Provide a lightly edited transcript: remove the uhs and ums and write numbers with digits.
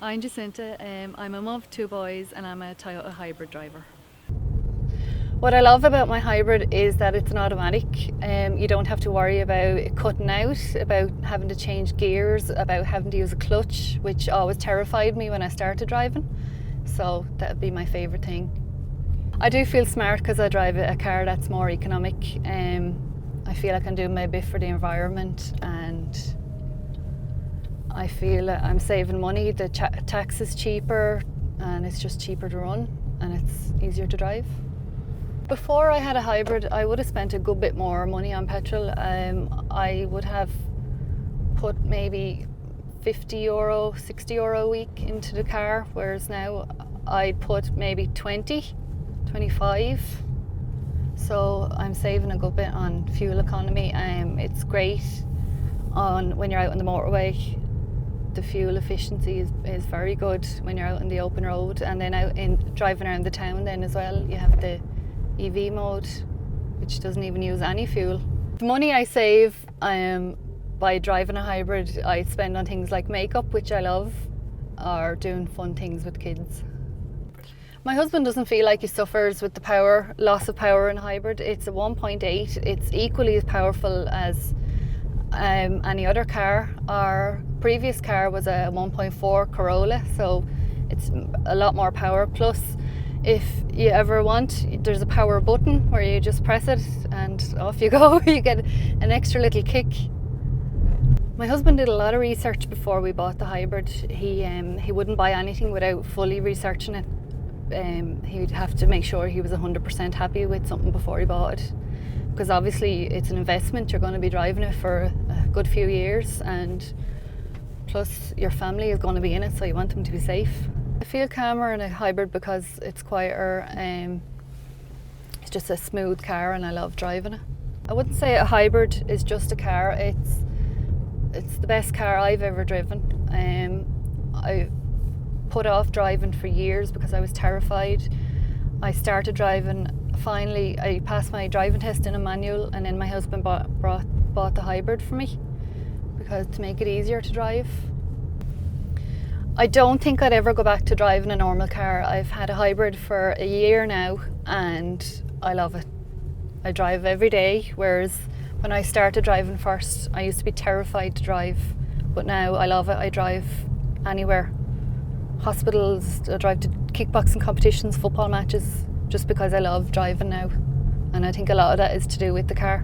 I'm Jacinta. I'm a mum of two boys and I'm a Toyota hybrid driver. What I love about my hybrid is that it's an automatic. You don't have to worry about it cutting out, about having to change gears, about having to use a clutch, which always terrified me when I started driving. So that would be my favourite thing. I do feel smart because I drive a car that's more economic. I feel I can do my bit for the environment, and I feel I'm saving money. The tax is cheaper and it's just cheaper to run and it's easier to drive. Before I had a hybrid, I would have spent a good bit more money on petrol. I would have put maybe €50, €60 a week into the car, whereas now I'd put maybe 20, 25. So I'm saving a good bit on fuel economy. It's great when you're out on the motorway. The fuel efficiency is very good when you're out on the open road, and then out in driving around the town then as well. You have the EV mode, which doesn't even use any fuel. The money I save by driving a hybrid, I spend on things like makeup, which I love, or doing fun things with kids. My husband doesn't feel like he suffers with the loss of power in hybrid. It's a 1.8. It's equally as powerful as any other car. Our previous car was a 1.4 Corolla, so it's a lot more power. Plus, if you ever want, there's a power button where you just press it and off you go. You get an extra little kick. My husband did a lot of research before we bought the hybrid. He wouldn't buy anything without fully researching it. He'd have to make sure he was 100% happy with something before he bought it, because obviously it's an investment. You're going to be driving it for a good few years, and plus your family is going to be in it, so you want them to be safe. I feel calmer in a hybrid because it's quieter. It's just a smooth car and I love driving it. I wouldn't say a hybrid is just a car. It's the best car I've ever driven. I put off driving for years because I was terrified. I started driving. Finally, I passed my driving test in a manual, and then my husband bought the hybrid for me to make it easier to drive. I don't think I'd ever go back to driving a normal car. I've had a hybrid for a year now and I love it. I drive every day, whereas when I started driving first, I used to be terrified to drive, but now I love it. I drive anywhere. Hospitals, I drive to kickboxing competitions, football matches, just because I love driving now. And I think a lot of that is to do with the car.